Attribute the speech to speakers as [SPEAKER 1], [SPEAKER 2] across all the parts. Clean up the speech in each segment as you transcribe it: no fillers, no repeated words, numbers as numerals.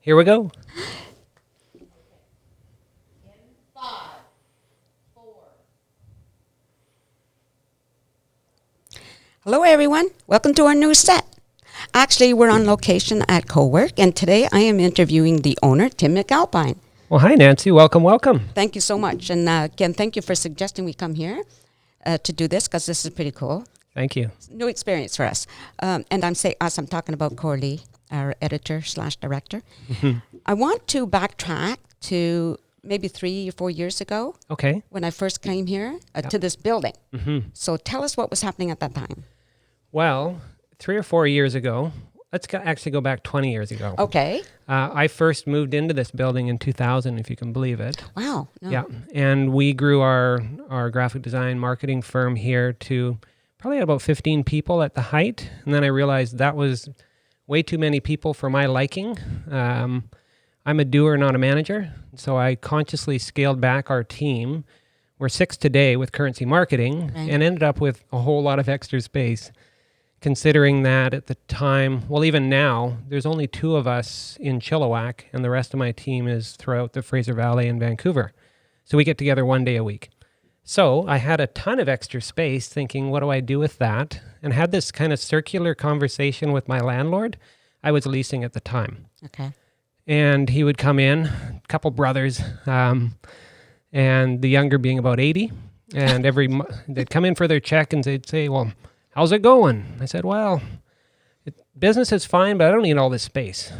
[SPEAKER 1] Here we go.
[SPEAKER 2] Hello, everyone. Welcome to our new set. Actually, we're on location at CoWork, and today I am interviewing the owner, Tim McAlpine.
[SPEAKER 1] Well, hi, Nancy. Welcome.
[SPEAKER 2] Thank you so much. And again, thank you for suggesting we come here to do this, because this is pretty cool.
[SPEAKER 1] Thank you.
[SPEAKER 2] New experience for us. And I'm saying us, I'm talking about Corley, our editor/director. I want to backtrack to maybe 3 or 4 years ago
[SPEAKER 1] Okay.
[SPEAKER 2] when I first came here to this building. So tell us what was happening at that time.
[SPEAKER 1] Well, 3 or 4 years ago, actually go back 20 years ago.
[SPEAKER 2] Okay.
[SPEAKER 1] I first moved into this building in 2000, if you can believe it.
[SPEAKER 2] Wow. No.
[SPEAKER 1] Yeah. And we grew our graphic design marketing firm here to probably about 15 people at the height. And then I realized that was way too many people for my liking. I'm a doer, not a manager. So I consciously scaled back our team. We're 6 today with Currency Marketing and ended up with a whole lot of extra space. Considering that at the time, well, even now, there's only 2 of us in Chilliwack, and the rest of my team is throughout the Fraser Valley and Vancouver. So we get together 1 day a week. So I had a ton of extra space thinking, what do I do with that? And had this kind of circular conversation with my landlord. I was leasing at the time.
[SPEAKER 2] Okay.
[SPEAKER 1] And he would come in, a couple brothers, and the younger being about 80. And they'd come in for their check and they'd say, well, how's it going? I said, well, business is fine, but I don't need all this space.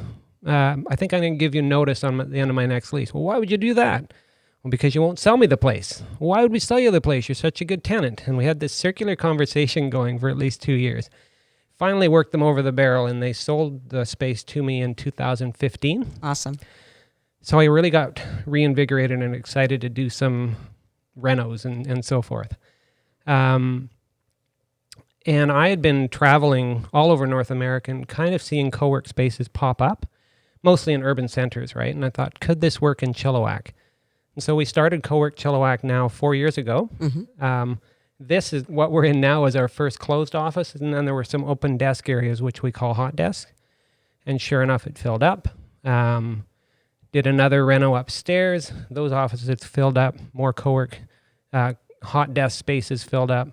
[SPEAKER 1] I think I'm going to give you notice on the end of my next lease. Well, why would you do that? Well, because you won't sell me the place. Well, why would we sell you the place? You're such a good tenant. And we had this circular conversation going for at least 2 years. Finally worked them over the barrel, and they sold the space to me in 2015.
[SPEAKER 2] Awesome.
[SPEAKER 1] So I really got reinvigorated and excited to do some renos and so forth. And I had been traveling all over North America and kind of seeing co-work spaces pop up, mostly in urban centers, right? And I thought, could this work in Chilliwack? And so we started Co-work Chilliwack now 4 years ago. This is what we're in now is our first closed office. And then there were some open desk areas, which we call hot desk. And sure enough, it filled up. Did another reno upstairs. Those offices filled up. More co-work hot desk spaces filled up.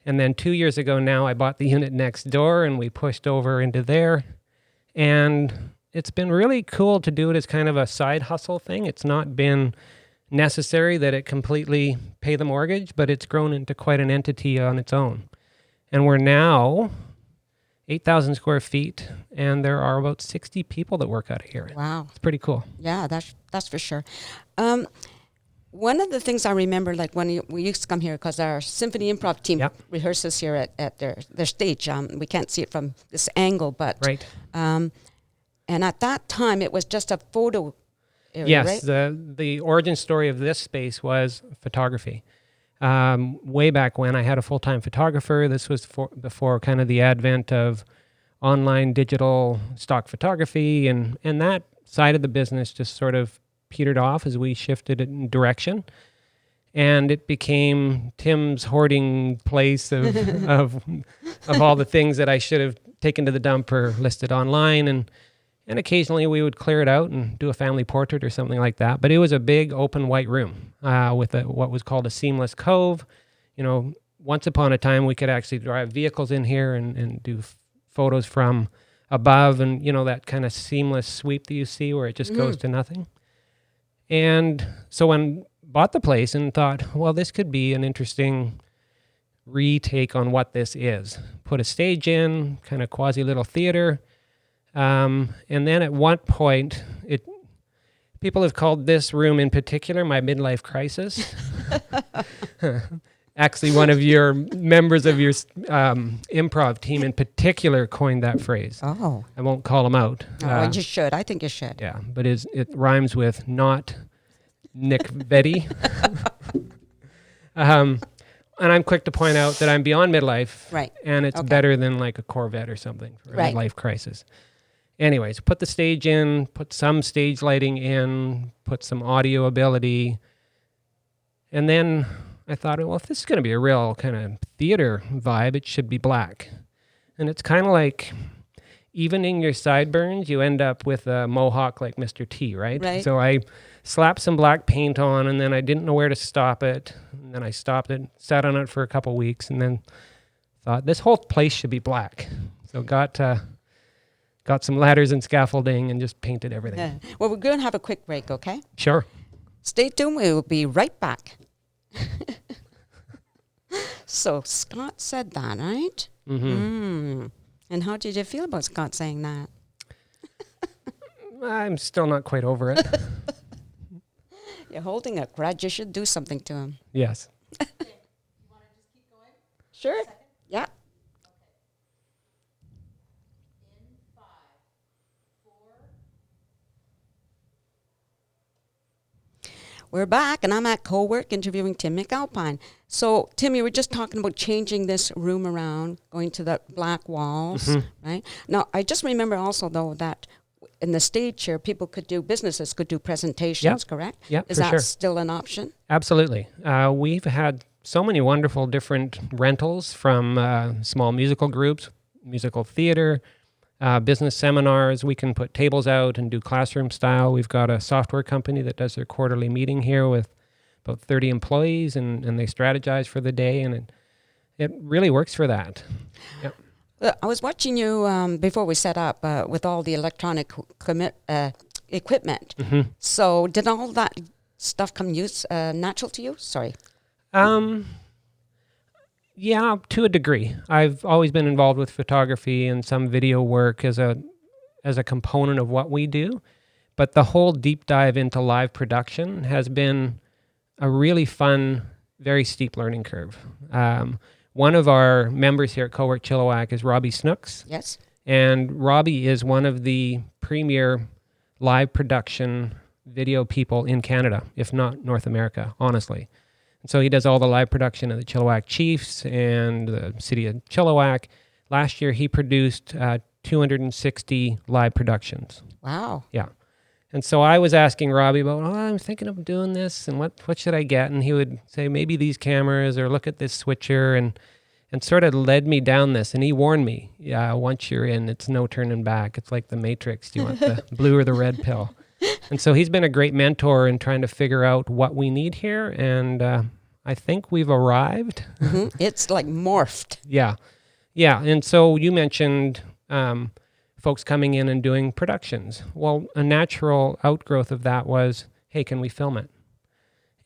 [SPEAKER 1] And then 2 years ago now, I bought the unit next door and we pushed over into there. And it's been really cool to do it as kind of a side hustle thing. It's not been necessary that it completely pay the mortgage, but it's grown into quite an entity on its own. And we're now 8,000 square feet, and there are about 60 people that work out of here.
[SPEAKER 2] Wow.
[SPEAKER 1] It's pretty cool.
[SPEAKER 2] Yeah, that's for sure. One of the things I remember, like when we used to come here, because our symphony improv team rehearses here at their stage. We can't see it from this angle, but
[SPEAKER 1] right.
[SPEAKER 2] And at that time, it was just a photo area,
[SPEAKER 1] Yes,
[SPEAKER 2] right?
[SPEAKER 1] the origin story of this space was photography. Way back when I had a full-time photographer. This was before kind of the advent of online digital stock photography, and that side of the business just sort of petered off as we shifted in direction. And it became Tim's hoarding place of all the things that I should have taken to the dump or listed online. And occasionally we would clear it out and do a family portrait or something like that. But it was a big open white room with what was called a seamless cove. You know, once upon a time we could actually drive vehicles in here and do photos from above, and, you know, that kind of seamless sweep that you see where it just goes to nothing. And so when bought the place and thought, well, this could be an interesting retake on what this is. Put a stage in, kind of quasi little theater. And then at one point, people have called this room in particular my midlife crisis. Actually, one of your members of your improv team in particular coined that phrase.
[SPEAKER 2] Oh.
[SPEAKER 1] I won't call him out.
[SPEAKER 2] Oh, you should. I think you should.
[SPEAKER 1] Yeah, but it rhymes with not Nick Betty. And I'm quick to point out that I'm beyond midlife.
[SPEAKER 2] Right.
[SPEAKER 1] And it's better than like a Corvette or something for a midlife crisis. Anyways, put the stage in, put some stage lighting in, put some audio ability. And then I thought, well, if this is going to be a real kind of theater vibe, it should be black. And it's kind of like evening your sideburns, you end up with a mohawk like Mr. T, right?
[SPEAKER 2] Right.
[SPEAKER 1] So I slapped some black paint on, and then I didn't know where to stop it. And then I stopped it, sat on it for a couple weeks, and then thought this whole place should be black. So got some ladders and scaffolding and just painted everything.
[SPEAKER 2] Yeah. Well, we're going to have a quick break, okay?
[SPEAKER 1] Sure.
[SPEAKER 2] Stay tuned. We will be right back. So Scott said that, right?
[SPEAKER 1] Mm-hmm.
[SPEAKER 2] And how did you feel about Scott saying that?
[SPEAKER 1] I'm still not quite over it.
[SPEAKER 2] You're holding a grudge. You should do something to him.
[SPEAKER 1] Yes.
[SPEAKER 3] You want to just keep going?
[SPEAKER 2] Sure. Yeah.
[SPEAKER 3] In 5, 4.
[SPEAKER 2] We're back, and I'm at co-work interviewing Tim McAlpine. So, Tim, you were just talking about changing this room around, going to the black walls, right? Now, I just remember also, though, that in the stage here, businesses could do presentations, correct?
[SPEAKER 1] Yeah,
[SPEAKER 2] Is
[SPEAKER 1] for
[SPEAKER 2] that
[SPEAKER 1] sure.
[SPEAKER 2] still an option?
[SPEAKER 1] Absolutely. We've had so many wonderful different rentals from small musical groups, musical theater, business seminars. We can put tables out and do classroom style. We've got a software company that does their quarterly meeting here with about 30 employees, and they strategize for the day, and it really works for that. Yep.
[SPEAKER 2] I was watching you before we set up with all the electronic equipment. So did all that stuff come natural to you? Sorry.
[SPEAKER 1] Yeah, to a degree. I've always been involved with photography and some video work as a component of what we do, but the whole deep dive into live production has been a really fun, very steep learning curve. One of our members here at Cowork Chilliwack is Robbie Snooks.
[SPEAKER 2] Yes.
[SPEAKER 1] And Robbie is one of the premier live production video people in Canada, if not North America, honestly. And so he does all the live production of the Chilliwack Chiefs and the city of Chilliwack. Last year, he produced 260 live productions.
[SPEAKER 2] Wow.
[SPEAKER 1] Yeah. And so I was asking Robbie about, I'm thinking of doing this, and what should I get? And he would say, maybe these cameras, or look at this switcher, and sort of led me down this. And he warned me, once you're in, it's no turning back. It's like the Matrix. Do you want the blue or the red pill? And so he's been a great mentor in trying to figure out what we need here. And I think we've arrived.
[SPEAKER 2] It's like morphed.
[SPEAKER 1] Yeah. Yeah. And so you mentioned folks coming in and doing productions. Well, a natural outgrowth of that was, hey, can we film it?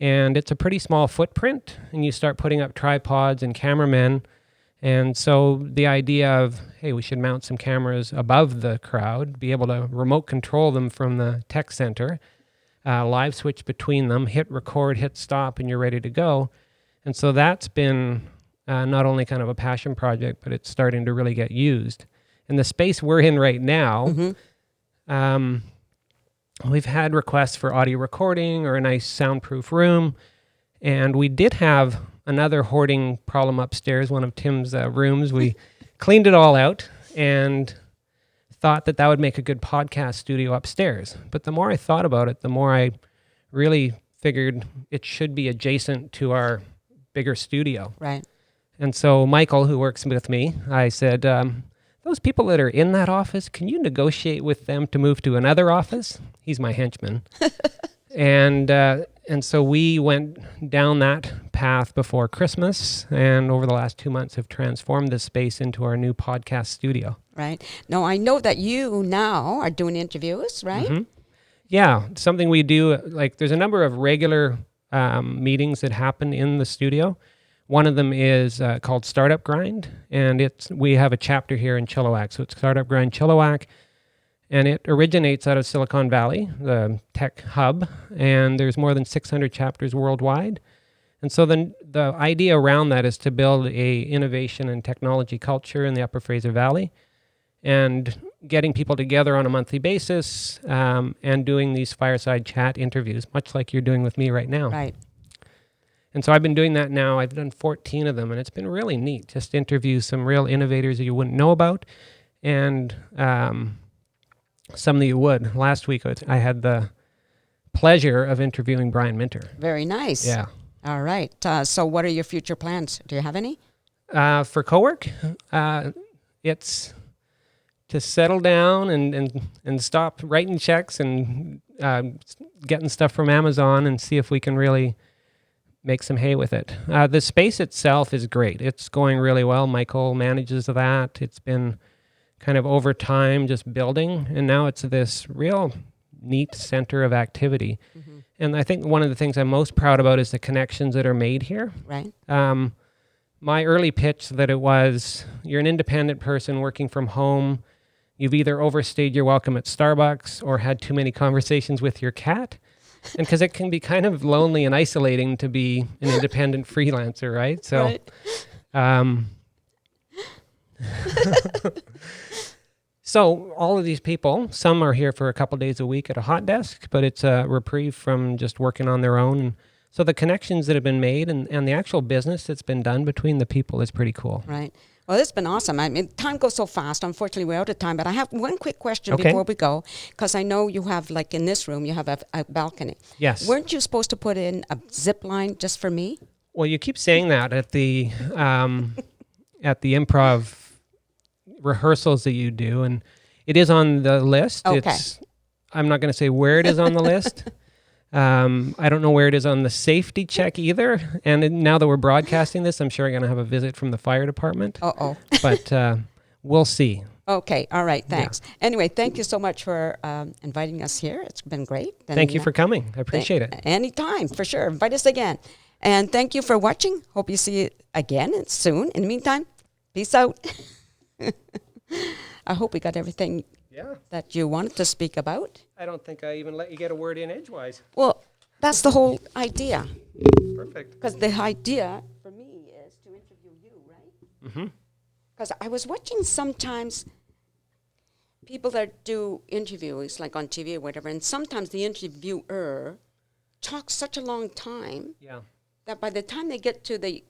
[SPEAKER 1] And it's a pretty small footprint, and you start putting up tripods and cameramen. And so the idea of, hey, we should mount some cameras above the crowd, be able to remote control them from the tech center, live switch between them, hit record, hit stop, and you're ready to go. And so that's been not only kind of a passion project, but it's starting to really get used. In the space we're in right now, we've had requests for audio recording or a nice soundproof room. And we did have another hoarding problem upstairs, one of Tim's rooms. We cleaned it all out and thought that would make a good podcast studio upstairs. But the more I thought about it, the more I really figured it should be adjacent to our bigger studio.
[SPEAKER 2] Right.
[SPEAKER 1] And so Michael, who works with me, I said, those people that are in that office, can you negotiate with them to move to another office? He's my henchman. And so we went down that path before Christmas, and over the last 2 months have transformed this space into our new podcast studio.
[SPEAKER 2] Right. Now, I know that you now are doing interviews, right?
[SPEAKER 1] Yeah, something we do, like there's a number of regular meetings that happen in the studio. One of them is called Startup Grind, and we have a chapter here in Chilliwack, so it's Startup Grind Chilliwack, and it originates out of Silicon Valley, the tech hub, and there's more than 600 chapters worldwide. And so the idea around that is to build a innovation and technology culture in the Upper Fraser Valley, and getting people together on a monthly basis and doing these fireside chat interviews, much like you're doing with me right now.
[SPEAKER 2] Right.
[SPEAKER 1] And so I've been doing that now. I've done 14 of them, and it's been really neat just to interview some real innovators that you wouldn't know about, and some that you would. Last week, I had the pleasure of interviewing Brian Minter.
[SPEAKER 2] Very nice.
[SPEAKER 1] Yeah.
[SPEAKER 2] All right. So what are your future plans? Do you have any?
[SPEAKER 1] For Cowork, it's to settle down and stop writing checks and getting stuff from Amazon and see if we can really make some hay with it. The space itself is great. It's going really well. Michael manages that. It's been kind of over time just building, and now it's this real neat center of activity.
[SPEAKER 2] Mm-hmm.
[SPEAKER 1] And I think one of the things I'm most proud about is the connections that are made here.
[SPEAKER 2] Right.
[SPEAKER 1] My early pitch that it was, you're an independent person working from home. You've either overstayed your welcome at Starbucks or had too many conversations with your cat. And because it can be kind of lonely and isolating to be an independent freelancer, right? So,
[SPEAKER 2] Right.
[SPEAKER 1] So all of these people, some are here for a couple days a week at a hot desk, but it's a reprieve from just working on their own. So the connections that have been made and the actual business that's been done between the people is pretty cool.
[SPEAKER 2] Right. Well, it's been awesome. I mean, time goes so fast. Unfortunately, we're out of time. But I have one quick question
[SPEAKER 1] Okay.
[SPEAKER 2] before we go, because I know you have, like in this room, you have a balcony.
[SPEAKER 1] Yes.
[SPEAKER 2] Weren't you supposed to put in a zip line just for me?
[SPEAKER 1] Well, you keep saying that at the improv rehearsals that you do, and it is on the list.
[SPEAKER 2] Okay.
[SPEAKER 1] I'm not going to say where it is on the list. I don't know where it is on the safety check either. And now that we're broadcasting this, I'm sure I'm going to have a visit from the fire department.
[SPEAKER 2] Uh-oh.
[SPEAKER 1] But we'll see.
[SPEAKER 2] Okay. All right. Thanks. Anyway, thank you so much for inviting us here. It's been great. And,
[SPEAKER 1] Thank you for coming. I appreciate it.
[SPEAKER 2] Anytime, for sure. Invite us again. And thank you for watching. Hope you see it again and soon. In the meantime, peace out. I hope we got everything that you wanted to speak about.
[SPEAKER 1] I don't think I even let you get a word in edgewise.
[SPEAKER 2] Well, that's the whole idea.
[SPEAKER 1] Perfect.
[SPEAKER 2] Because the idea for me is to interview you, right?
[SPEAKER 1] Mm-hmm.
[SPEAKER 2] Because I was watching sometimes people that do interviews, like on TV or whatever, and sometimes the interviewer talks such a long time
[SPEAKER 1] Yeah.
[SPEAKER 2] that by the time they get to the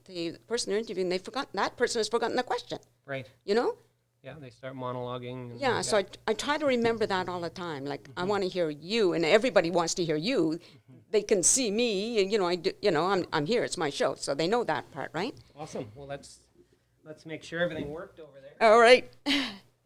[SPEAKER 2] person they're interviewing, that person has forgotten the question,
[SPEAKER 1] Right.
[SPEAKER 2] you know?
[SPEAKER 1] Yeah, they start monologuing. and-
[SPEAKER 2] Yeah, so I try to remember that all the time. Like, I want to hear you, and everybody wants to hear you. They can see me, and, I'm here. It's my show, so they know that part, right?
[SPEAKER 1] Awesome. Well, let's make sure everything worked over there.
[SPEAKER 2] All right.